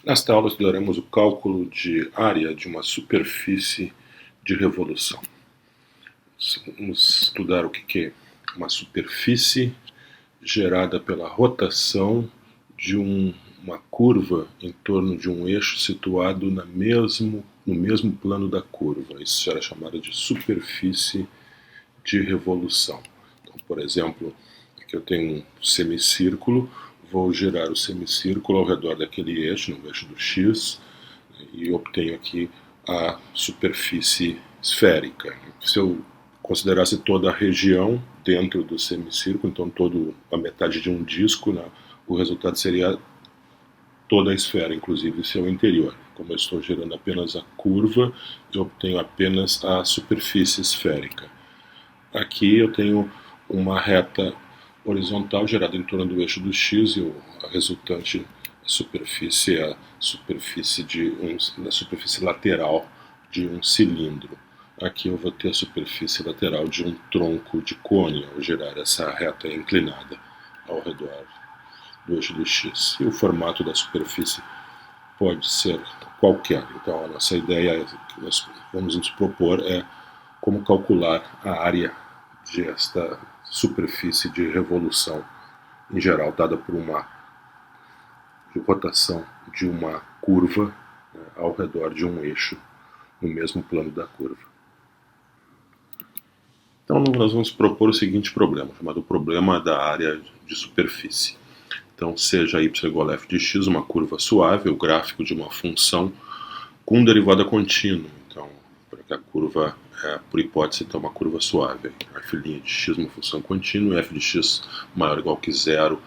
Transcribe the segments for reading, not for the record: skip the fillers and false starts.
Nesta aula estudaremos o cálculo de área de uma superfície de revolução. Vamos estudar o que é uma superfície gerada pela rotação de uma curva em torno de um eixo situado no mesmo plano da curva. Isso será chamado de superfície de revolução. Então, por exemplo, aqui eu tenho um semicírculo, vou girar o semicírculo ao redor daquele eixo, no eixo do X, e obtenho aqui a superfície esférica. Se eu considerasse toda a região dentro do semicírculo, então toda a metade de um disco, né, o resultado seria toda a esfera, inclusive seu interior. Como eu estou girando apenas a curva, eu obtenho apenas a superfície esférica. Aqui eu tenho uma reta horizontal gerada em torno do eixo do X e a resultante superfície é a superfície lateral de um cilindro. Aqui eu vou ter a superfície lateral de um tronco de cone ao girar essa reta inclinada ao redor do eixo do X. E o formato da superfície pode ser qualquer. Então a nossa ideia que nós vamos nos propor é como calcular a área desta superfície de revolução em geral, dada por uma rotação de uma curva, né, ao redor de um eixo no mesmo plano da curva. Então nós vamos propor o seguinte problema, chamado problema da área de superfície. Então seja y igual a f de x uma curva suave, o gráfico de uma função com derivada contínua. Então, para que a curva, por hipótese, então uma curva suave. F' de x uma função contínua e f de x maior ou igual que zero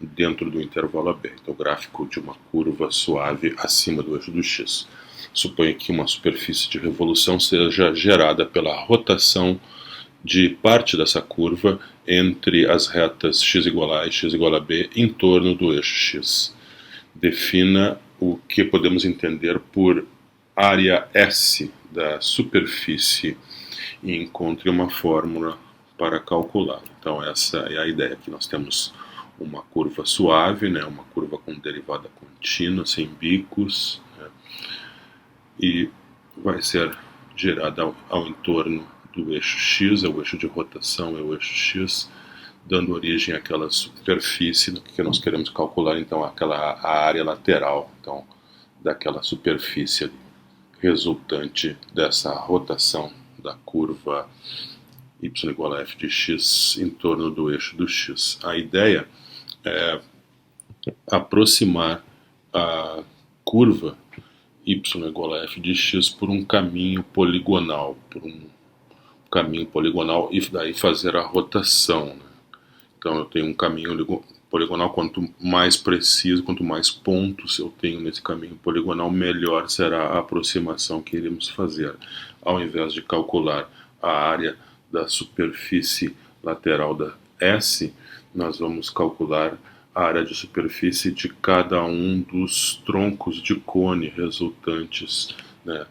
dentro do intervalo AB. Então, o gráfico de uma curva suave acima do eixo do x. Suponha que uma superfície de revolução seja gerada pela rotação de parte dessa curva entre as retas x igual a e x igual a b em torno do eixo x. Defina o que podemos entender por área S da superfície e encontre uma fórmula para calcular. Então essa é a ideia, que nós temos uma curva suave, né, uma curva com derivada contínua, sem bicos, né, e vai ser gerada ao entorno do eixo X, é o eixo de rotação, é o eixo X, dando origem àquela superfície que nós queremos calcular, então a área lateral, então, daquela superfície ali, resultante dessa rotação da curva y igual a f de x em torno do eixo do x. A ideia é aproximar a curva y igual a f de x por um caminho poligonal, e daí fazer a rotação, né? Então eu tenho um caminho poligonal, quanto mais preciso, quanto mais pontos eu tenho nesse caminho poligonal, melhor será a aproximação que iremos fazer. Ao invés de calcular a área da superfície lateral da S, nós vamos calcular a área de superfície de cada um dos troncos de cone resultantes, né,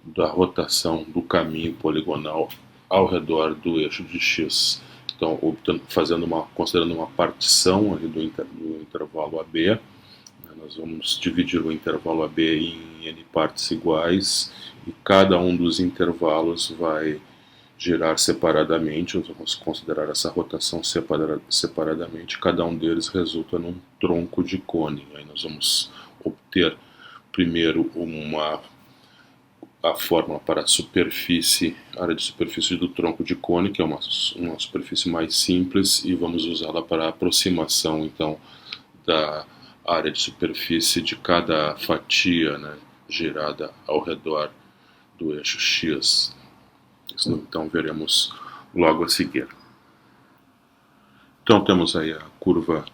da rotação do caminho poligonal ao redor do eixo de x. Então, considerando uma partição ali do intervalo AB, né, nós vamos dividir o intervalo AB em n partes iguais e cada um dos intervalos vai girar separadamente. Nós vamos considerar essa rotação separadamente. Cada um deles resulta num tronco de cone. Aí nós vamos obter primeiro a fórmula para a área de superfície do tronco de cone, que é uma superfície mais simples, e vamos usá-la para a aproximação, então, da área de superfície de cada fatia, né, girada ao redor do eixo X. Isso, então, veremos logo a seguir. Então, temos aí a curva,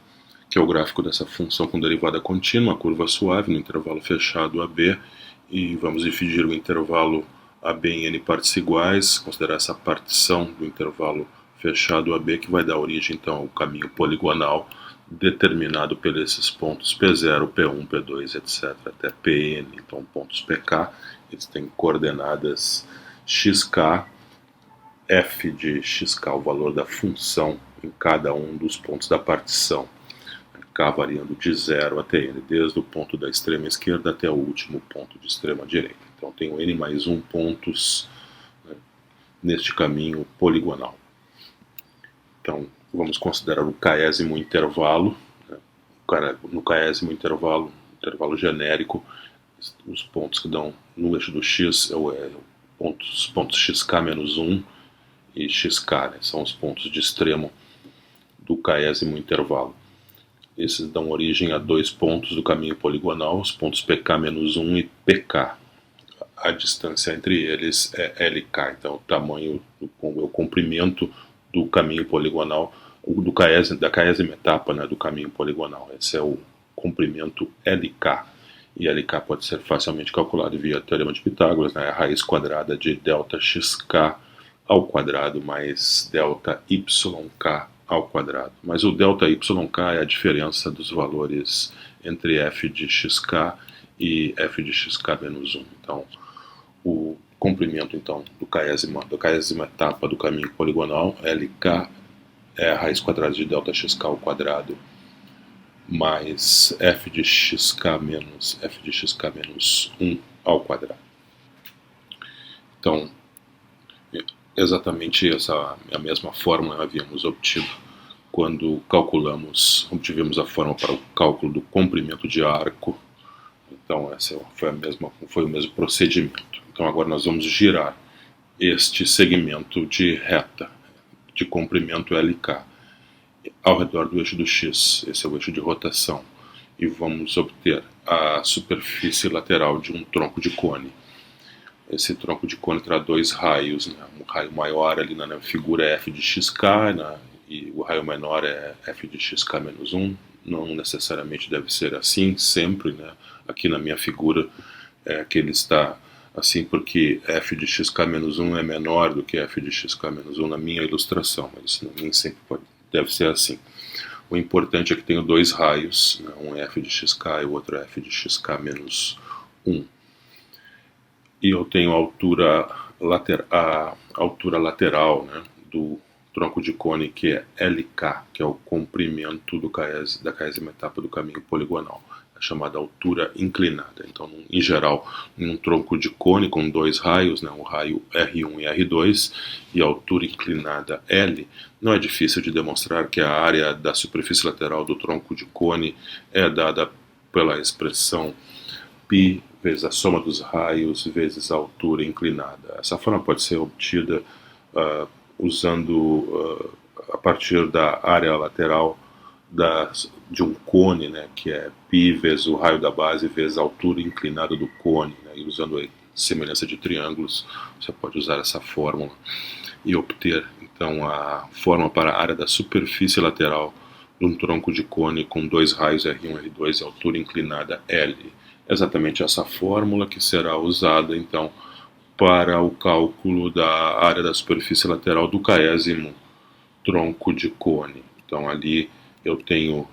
que é o gráfico dessa função com derivada contínua, a curva suave no intervalo fechado AB, e vamos dividir o intervalo AB em n partes iguais, considerar essa partição do intervalo fechado AB, que vai dar origem então ao caminho poligonal determinado por esses pontos P0, P1, P2, etc., até Pn. Então pontos PK, eles têm coordenadas xk, f de xk, o valor da função em cada um dos pontos da partição. K variando de 0 até N, desde o ponto da extrema esquerda até o último ponto de extrema direita. Então tenho N mais 1 pontos, né, neste caminho poligonal. Então vamos considerar o késimo intervalo, né, no késimo intervalo genérico, os pontos que dão no eixo do x pontos xk menos 1 e xk, né, são os pontos de extremo do késimo intervalo. Esses dão origem a dois pontos do caminho poligonal, os pontos pk menos 1 e pk. A distância entre eles é lk, então o tamanho, o comprimento do caminho poligonal, da késima etapa, né, do caminho poligonal. Esse é o comprimento LK. E LK pode ser facilmente calculado via teorema de Pitágoras, né, a raiz quadrada de delta xk ao quadrado mais delta yk ao quadrado. Mas o delta yk é a diferença dos valores entre f de xk e f de xk menos 1. Então, o comprimento então, da késima etapa do caminho poligonal, LK, é a raiz quadrada de delta xk ao quadrado mais f de xk menos 1 ao quadrado. Então, exatamente a mesma fórmula havíamos obtido quando obtivemos a fórmula para o cálculo do comprimento de arco. Então essa foi o mesmo procedimento. Então agora nós vamos girar este segmento de reta de comprimento LK ao redor do eixo do x, esse é o eixo de rotação, e vamos obter a superfície lateral de um tronco de cone. Esse tronco de cone terá dois raios, né? Um raio maior ali na figura é f de xk, né? E o raio menor é f de xk menos 1. Não necessariamente deve ser assim sempre, né? Aqui na minha figura que ele está assim porque f de xk menos 1 é menor do que f de xk menos 1 na minha ilustração, mas nem sempre deve ser assim. O importante é que tenho dois raios, né? Um é f de xk e o outro é f de xk menos 1. E eu tenho a altura lateral, né, do tronco de cone, que é LK, que é o comprimento da késima etapa do caminho poligonal, a chamada altura inclinada. Então, em geral, em um tronco de cone com dois raios, né, o raio R1 e R2, e a altura inclinada L, não é difícil de demonstrar que a área da superfície lateral do tronco de cone é dada pela expressão π vezes a soma dos raios vezes a altura inclinada. Essa forma pode ser obtida usando a partir da área lateral de um cone, né, que é π vezes o raio da base vezes a altura inclinada do cone, né, e usando a semelhança de triângulos, você pode usar essa fórmula e obter então a fórmula para a área da superfície lateral de um tronco de cone com dois raios R1 e R2 e altura inclinada L. Exatamente essa fórmula que será usada então para o cálculo da área da superfície lateral do késimo tronco de cone. Então ali eu tenho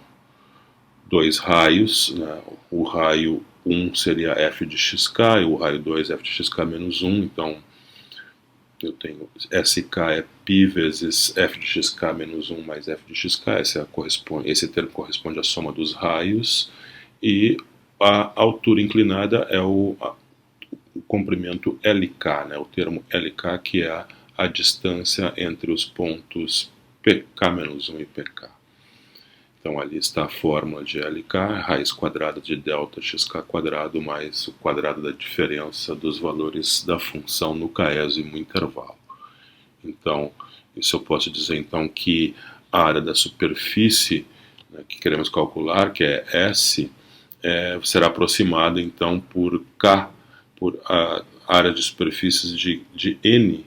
dois raios, né? O raio 1 seria f de xk e o raio 2 f de xk menos 1, então eu tenho sk é π vezes f de xk menos 1 mais f de xk, esse termo corresponde à soma dos raios, e a altura inclinada é o comprimento LK, né? O termo LK, que é a distância entre os pontos PK menos 1 e PK. Então ali está a fórmula de LK, raiz quadrada de delta xk quadrado mais o quadrado da diferença dos valores da função no késimo intervalo. Então, isso eu posso dizer então que a área da superfície, né, que queremos calcular, que é S, será aproximada então por K, por a área de superfícies de N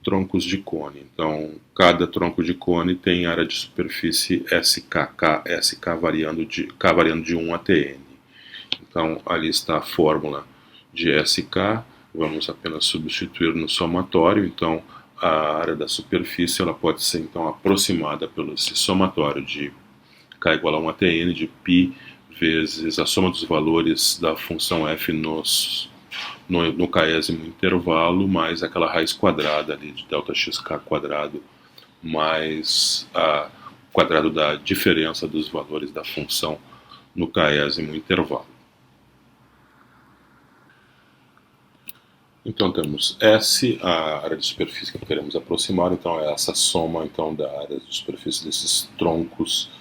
troncos de cone. Então, cada tronco de cone tem área de superfície SK, SK variando de 1 até N. Então, ali está a fórmula de SK, vamos apenas substituir no somatório. Então, a área da superfície ela pode ser então aproximada pelo esse somatório de K igual a 1 até N de π vezes a soma dos valores da função f no késimo intervalo, mais aquela raiz quadrada ali de delta xk quadrado, mais quadrado da diferença dos valores da função no késimo intervalo. Então temos S, a área de superfície que queremos aproximar, então é essa soma então, da área de superfície desses troncos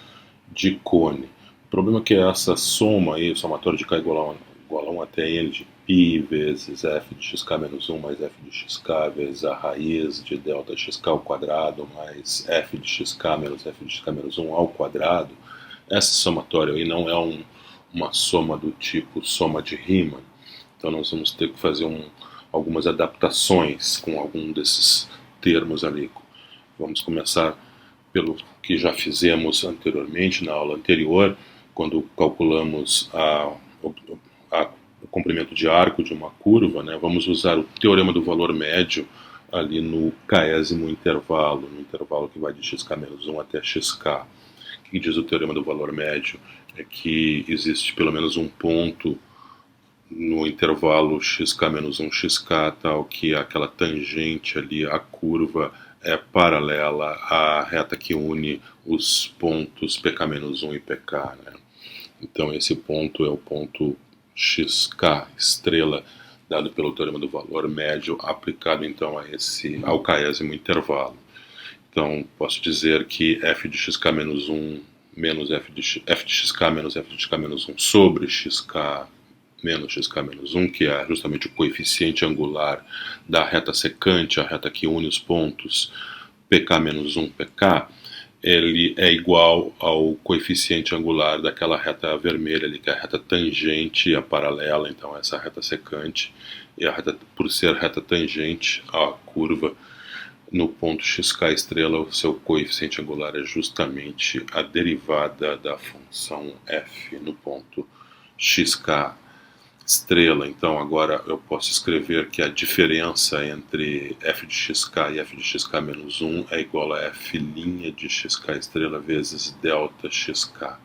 de cone. O problema é que essa soma aí, o somatório de K igual a 1 até N de π vezes f de xk menos 1 mais f de xk vezes a raiz de delta xk ao quadrado mais f de xk menos f de xk menos 1 ao quadrado, esse somatório aí não é uma soma do tipo soma de Riemann, então nós vamos ter que fazer algumas adaptações com algum desses termos ali. Vamos começar pelo que já fizemos anteriormente, na aula anterior, quando calculamos o comprimento de arco de uma curva, né? Vamos usar o teorema do valor médio ali no késimo intervalo, no intervalo que vai de xk menos 1 até xk. O que diz o teorema do valor médio? É que existe pelo menos um ponto no intervalo xk menos 1 xk, tal que aquela tangente ali, a curva, é paralela à reta que une os pontos pk-1 e pk, né? Então esse ponto é o ponto xk, estrela, dado pelo teorema do valor médio, aplicado então ao késimo intervalo. Então posso dizer que f de xk menos 1 menos f de xk menos f de xk menos 1 sobre xk menos xk menos 1, que é justamente o coeficiente angular da reta secante, a reta que une os pontos pk menos 1, pk, ele é igual ao coeficiente angular daquela reta vermelha ali, que é a reta tangente e a paralela, então essa reta secante, e a reta, por ser reta tangente à curva, no ponto xk estrela, o seu coeficiente angular é justamente a derivada da função f no ponto xk estrela. Então agora eu posso escrever que a diferença entre f de xk e f de xk menos 1 é igual a f' de xk estrela vezes delta xk.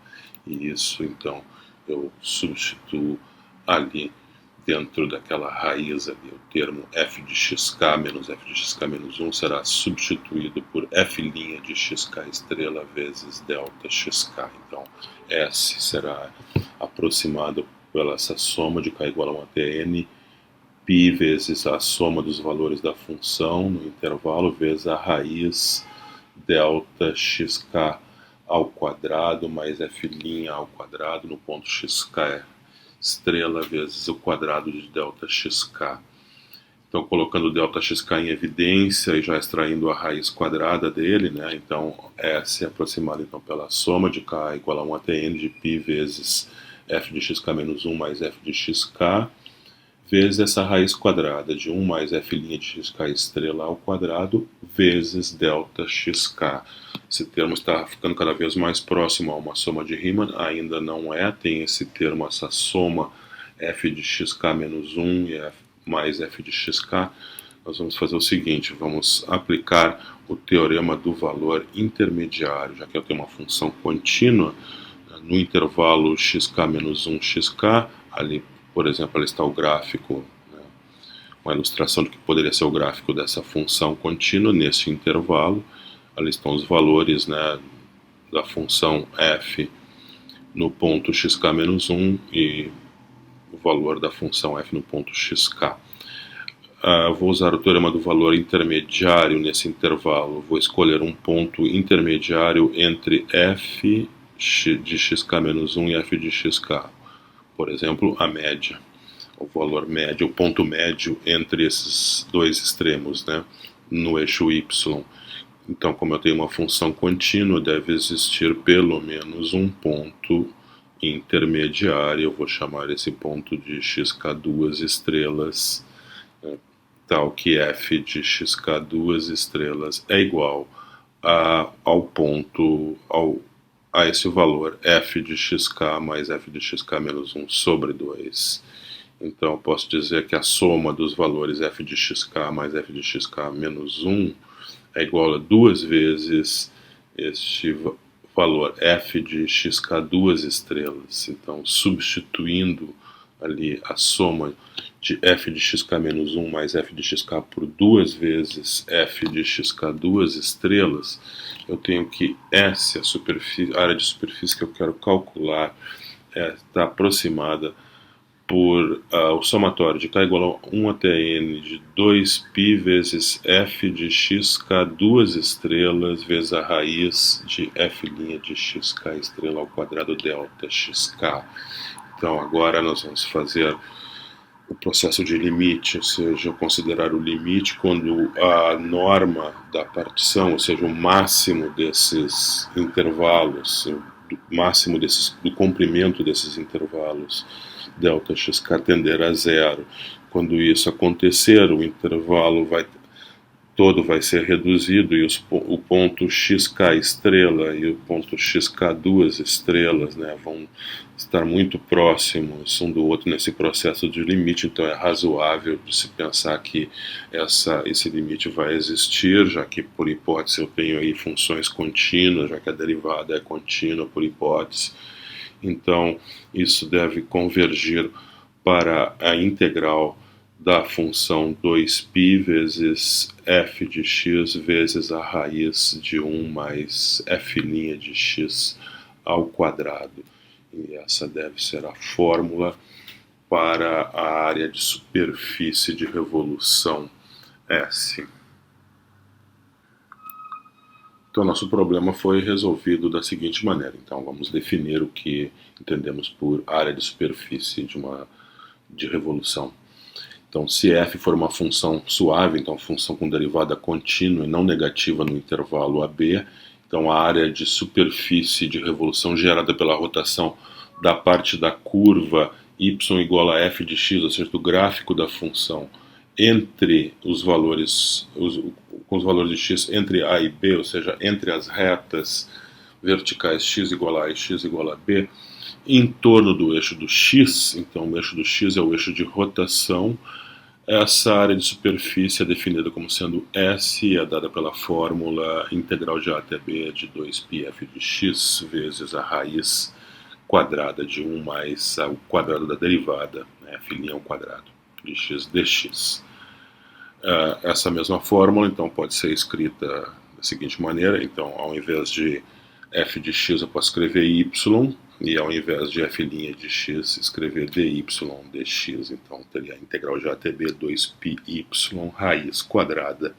E isso então eu substituo ali dentro daquela raiz ali, o termo f de xk menos f de xk menos 1 será substituído por f' de xk estrela vezes delta xk. Então S será aproximado pela essa soma de k igual a 1 até n, π vezes a soma dos valores da função no intervalo vezes a raiz delta xk ao quadrado mais f' ao quadrado no ponto xk estrela vezes o quadrado de delta xk. Então, colocando o delta xk em evidência e já extraindo a raiz quadrada dele, né? Então, S é aproximado então, pela soma de k igual a 1 até n de π vezes f de xk menos 1 mais f de xk, vezes essa raiz quadrada de 1 mais f' de xk estrela ao quadrado, vezes delta xk. Esse termo está ficando cada vez mais próximo a uma soma de Riemann, ainda não é, tem esse termo, essa soma f de xk menos 1 e f mais f de xk. Nós vamos fazer o seguinte, vamos aplicar o teorema do valor intermediário, já que eu tenho uma função contínua, no intervalo xk menos 1 xk, ali, por exemplo, ali está o gráfico, né, uma ilustração do que poderia ser o gráfico dessa função contínua nesse intervalo. Ali estão os valores, né, da função f no ponto xk menos 1 e o valor da função f no ponto xk. Vou usar o teorema do valor intermediário nesse intervalo. Vou escolher um ponto intermediário entre f de xk menos 1 e f de xk. Por exemplo, a média, o valor médio, o ponto médio entre esses dois extremos, né, no eixo y. Então, como eu tenho uma função contínua, deve existir pelo menos um ponto intermediário. Eu vou chamar esse ponto de xk2 estrelas, né, tal que f de xk2 estrelas é igual ao ponto, a esse valor f de xk mais f de xk menos 1 sobre 2. Então eu posso dizer que a soma dos valores f de xk mais f de xk menos 1 é igual a 2 vezes este valor f de xk2 estrelas. Então, substituindo ali a soma de f de xk menos 1 mais f de xk por 2 vezes f de xk duas estrelas, eu tenho que S, a área de superfície que eu quero calcular, está aproximada por o somatório de k igual a 1 até n de 2π vezes f de xk duas estrelas vezes a raiz de f' de xk estrela ao quadrado delta xk. Então agora nós vamos fazer o processo de limite, ou seja, considerar o limite quando a norma da partição, ou seja, o máximo desses intervalos, o máximo do comprimento desses intervalos delta xk tender a zero. Quando isso acontecer, o intervalo todo vai ser reduzido e o ponto xk estrela e o ponto xk duas estrelas, né, vão estar muito próximos um do outro nesse processo de limite. Então é razoável de se pensar que esse limite vai existir, já que por hipótese eu tenho aí funções contínuas, já que a derivada é contínua por hipótese. Então isso deve convergir para a integral da função 2π vezes f de x vezes a raiz de 1 mais f' de x ao quadrado. E essa deve ser a fórmula para a área de superfície de revolução S. Então, nosso problema foi resolvido da seguinte maneira. Então, vamos definir o que entendemos por área de superfície de revolução. Então, se f for uma função suave, então função com derivada contínua e não negativa no intervalo AB, então a área de superfície de revolução gerada pela rotação da parte da curva y igual a f de x, ou seja, do gráfico da função entre os valores, com os valores de x entre a e b, ou seja, entre as retas verticais x igual a e x igual a b, em torno do eixo do x. Então o eixo do x é o eixo de rotação. Essa área de superfície é definida como sendo S e é dada pela fórmula integral de A até B de 2πf de x vezes a raiz quadrada de 1 mais o quadrado da derivada, né, f' ao quadrado de x dx. Essa mesma fórmula então pode ser escrita da seguinte maneira. Então, ao invés de f de x eu posso escrever y, e ao invés de f' de x, escrever dy dx. Então teria a integral de a até b 2πy raiz quadrada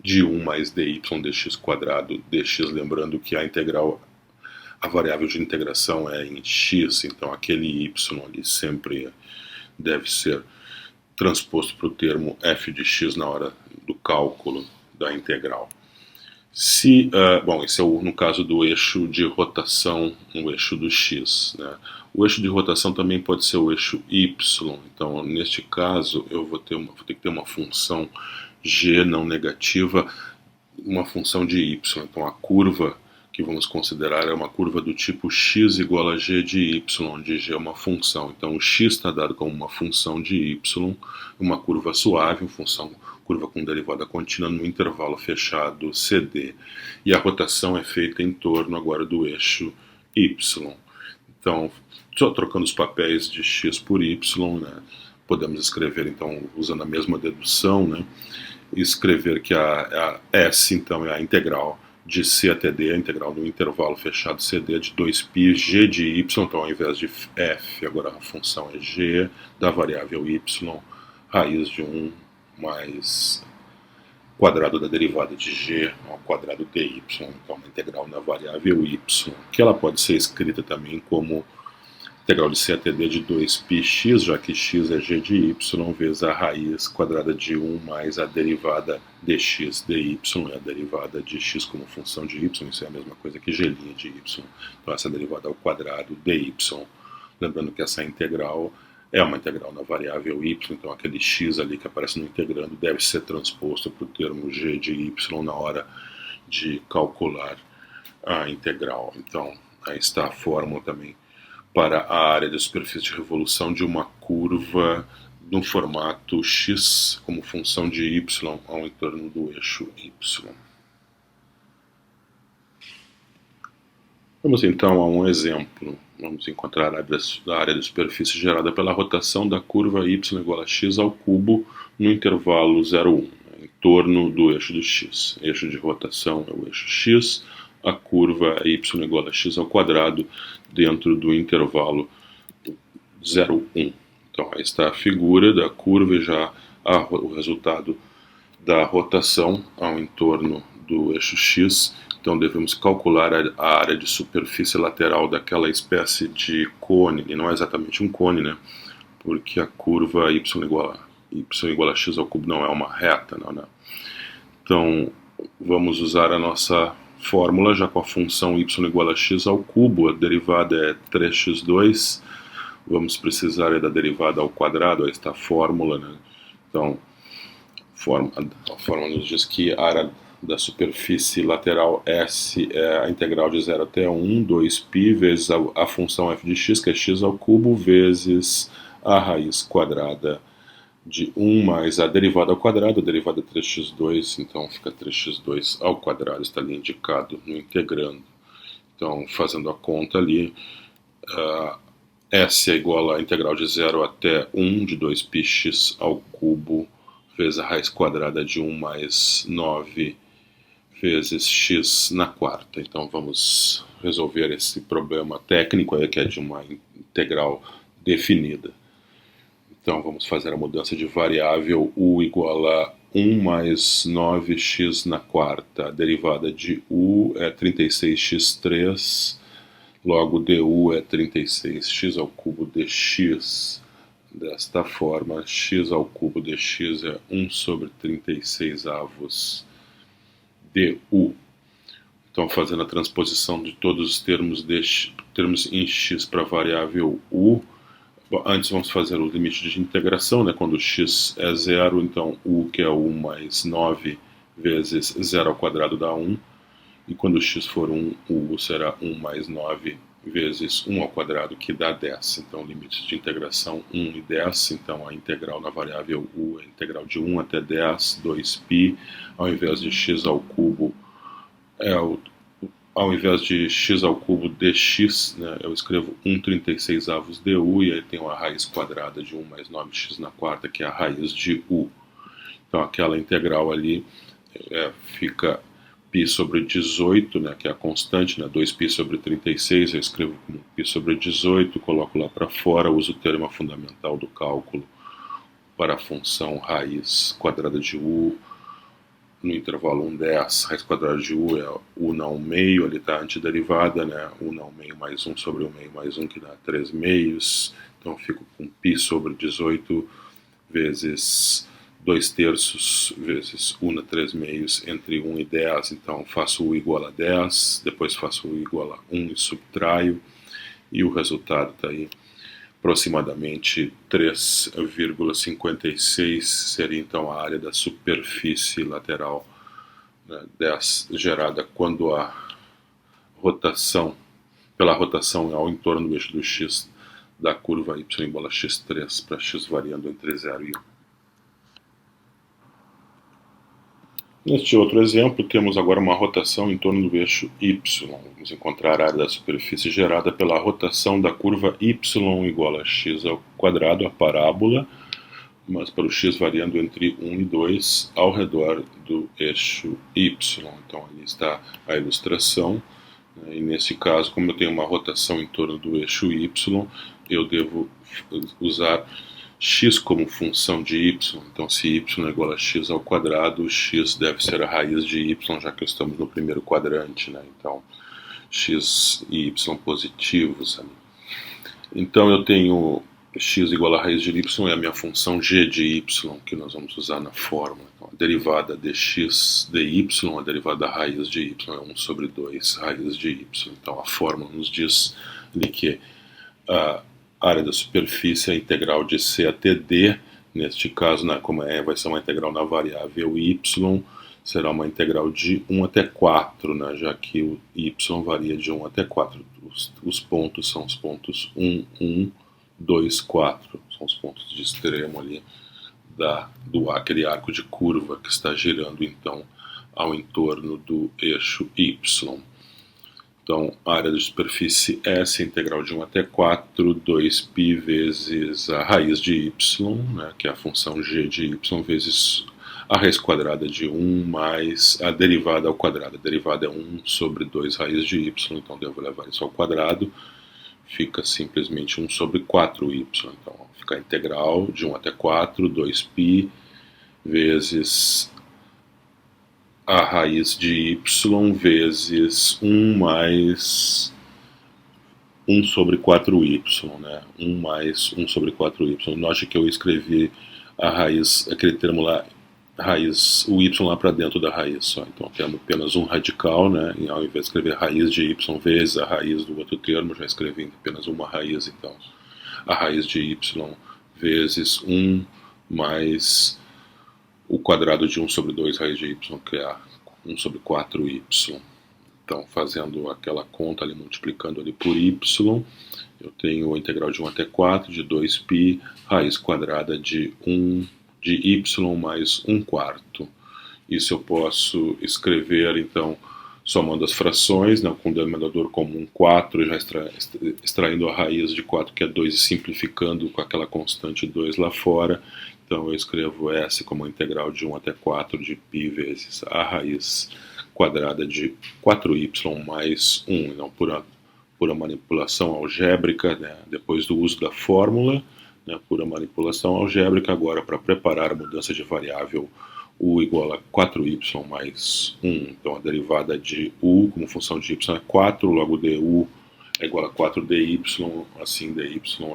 de 1 mais dy dx quadrado dx. Lembrando que a variável de integração é em x, então aquele y ali sempre deve ser transposto para o termo f de x na hora do cálculo da integral. Bom, esse é no caso do eixo de rotação, o eixo do x, né? O eixo de rotação também pode ser o eixo y. Então, neste caso, eu vou ter que ter uma função g não negativa, uma função de y. Então, a curva que vamos considerar é uma curva do tipo x igual a g de y, onde g é uma função. Então, o x está dado como uma função de y, uma curva suave, curva com derivada contínua no intervalo fechado CD. E a rotação é feita em torno agora do eixo y. Então, só trocando os papéis de x por y, né, podemos escrever, então, usando a mesma dedução, né, escrever que a S, então, é a integral de C até D, a integral do intervalo fechado CD de 2π g de y. Então, ao invés de f, agora a função é g da variável y, raiz de 1 mais quadrado da derivada de g ao quadrado dy. Então, uma integral na variável y, que ela pode ser escrita também como integral de c até d de 2πx, já que x é g de y, vezes a raiz quadrada de 1 mais a derivada dx dy, é a derivada de x como função de y, isso é a mesma coisa que g' de y. Então essa derivada ao quadrado dy. Lembrando que essa integral é uma integral na variável y, então aquele x ali que aparece no integrando deve ser transposto para o termo g de y na hora de calcular a integral. Então aí está a fórmula também para a área de superfície de revolução de uma curva no formato x como função de y ao entorno do eixo y. Vamos então a um exemplo Vamos encontrar a área de superfície gerada pela rotação da curva y igual a x ao cubo no intervalo 0, 1, em torno do eixo do x. Eixo de rotação é o eixo x, a curva é y igual a x ao quadrado dentro do intervalo 0, 1. Então aí está a figura da curva e já o resultado da rotação ao entorno do eixo x. Então devemos calcular a área de superfície lateral daquela espécie de cone, e não é exatamente um cone, né? Porque a curva y igual a x ao cubo não é uma reta, não. Então vamos usar a nossa fórmula já com a função y igual a x ao cubo, a derivada é 3x2, vamos precisar da derivada ao quadrado, aí está a fórmula, né? Então a fórmula nos diz que a área da superfície lateral S é a integral de 0 até 1, 2π vezes a função f de x, que é x ao cubo, vezes a raiz quadrada de 1 mais a derivada ao quadrado, a derivada é 3x2, então fica 3x2 ao quadrado, está ali indicado no integrando. Então, fazendo a conta ali, S é igual a integral de 0 até 1 de 2πx ao cubo, vezes a raiz quadrada de 1 mais 9 vezes x na quarta. Então vamos resolver esse problema técnico aí, que é de uma integral definida. Então vamos fazer a mudança de variável u igual a 1 mais 9x na quarta. A derivada de u é 36x3, logo du é 36x ao cubo dx. Desta forma, x ao cubo dx é 1 sobre 36 avos du. Então, fazendo a transposição de todos os termos em x para a variável u, antes vamos fazer o limite de integração, né? Quando x é 0, então u, que é 1 mais 9 vezes 0 ao quadrado dá 1, e quando x for 1, u será 1 mais 9 vezes 1 ao quadrado, que dá 10. Então, limites de integração 1 e 10. Então, a integral na variável u é a integral de 1 até 10, 2π. Ao invés de x ao cubo, ao invés de x ao cubo dx, né, eu escrevo 1/36 avos du, e aí tenho a raiz quadrada de 1 mais 9x na quarta, que é a raiz de u. Então, aquela integral ali fica π sobre 18, né, que é a constante, né, 2π sobre 36, eu escrevo como π sobre 18, coloco lá para fora, uso o termo fundamental do cálculo para a função raiz quadrada de u, no intervalo 1, 10, raiz quadrada de u é u na 1 meio, ali está a antiderivada, né, u na 1 meio mais 1 sobre 1 meio mais 1, que dá 3 meios, então eu fico com π sobre 18 vezes 2 terços vezes u na 3 meios entre 1 e 10, então faço u igual a 10, depois faço u igual a 1 e subtraio, e o resultado está aí, aproximadamente 3,56 seria então a área da superfície lateral, né, gerada quando a rotação, pela rotação ao entorno do eixo do x da curva y igual a x3 para x variando entre 0 e 1. Neste outro exemplo, temos agora uma rotação em torno do eixo y. Vamos encontrar a área da superfície gerada pela rotação da curva y igual a x ao quadrado, a parábola, mas para o x variando entre 1 e 2 ao redor do eixo y. Então, ali está a ilustração, né? E nesse caso, como eu tenho uma rotação em torno do eixo y, eu devo usar x como função de y, então se y é igual a x ao quadrado, x deve ser a raiz de y, já que estamos no primeiro quadrante, né? Então x e y positivos ali. Então eu tenho x igual a raiz de y, é a minha função g de y, que nós vamos usar na fórmula. Então, a derivada de x dy, a derivada da raiz de y é 1 sobre 2 raiz de y. Então a fórmula nos diz ali que a área da superfície é a integral de c até d, neste caso, né, como vai ser uma integral na variável y, será uma integral de 1 até 4, né, já que o y varia de 1 até 4. Os pontos são os pontos 1, 1, 2, 4, são os pontos de extremo ali do aquele arco de curva que está girando então ao entorno do eixo y. Então, a área de superfície S, integral de 1 até 4, 2π vezes a raiz de y, né, que é a função g de y, vezes a raiz quadrada de 1 mais a derivada ao quadrado. A derivada é 1 sobre 2 raiz de y, então devo levar isso ao quadrado. Fica simplesmente 1 sobre 4y. Então, fica a integral de 1 até 4, 2π vezes a raiz de y vezes 1 mais 1 sobre 4y, né? 1 mais 1 sobre 4y. Note que eu escrevi a raiz, aquele termo lá, raiz, o y lá para dentro da raiz só. Então temos apenas um radical, né? E ao invés de escrever raiz de y vezes a raiz do outro termo, já escrevi apenas uma raiz. Então a raiz de y vezes 1 mais o quadrado de 1 sobre 2 raiz de y, que é 1 sobre 4y. Então, fazendo aquela conta ali, multiplicando ali por y, eu tenho a integral de 1 até 4, de 2π, raiz quadrada de 1 de y mais 1 quarto. Isso eu posso escrever, então, somando as frações, né, com o denominador comum 4, já extraindo a raiz de 4, que é 2, e simplificando com aquela constante 2 lá fora. Então, eu escrevo S como a integral de 1 até 4 de π vezes a raiz quadrada de 4y mais 1. Então, pura manipulação algébrica, né, depois do uso da fórmula, né, pura manipulação algébrica, agora para preparar a mudança de variável u igual a 4y mais 1. Então, a derivada de u como função de y é 4, logo du é igual a 4dy, assim dy é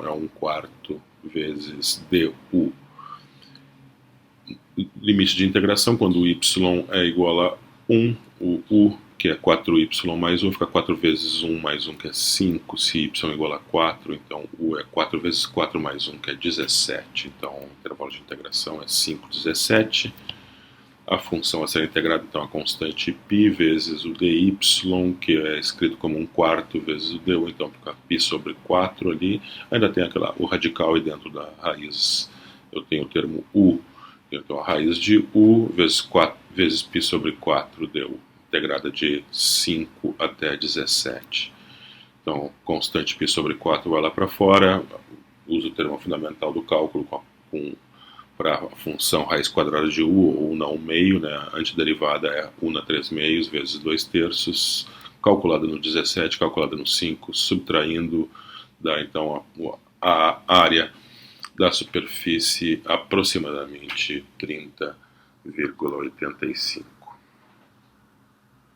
1 quarto vezes du. Limite de integração, quando o y é igual a 1, o u, que é 4y mais 1, fica 4 vezes 1 mais 1, que é 5, se y é igual a 4, então u é 4 vezes 4 mais 1, que é 17. Então, o intervalo de integração é 5, 17. A função a ser integrada, então, a constante π vezes o dy, que é escrito como 1 quarto vezes o du, então fica π sobre 4 ali. Ainda tem o radical e dentro da raiz eu tenho o termo u. Então, a raiz de u vezes 4 vezes π sobre 4 deu integrada de 5 até 17. Então, constante π sobre 4 vai lá para fora, uso o termo fundamental do cálculo para a função raiz quadrada de u, ou na 1 meio, né? A antiderivada é u na 3 meios vezes 2 terços, calculada no 17, calculada no 5, subtraindo, dá então a área da superfície aproximadamente 30,85.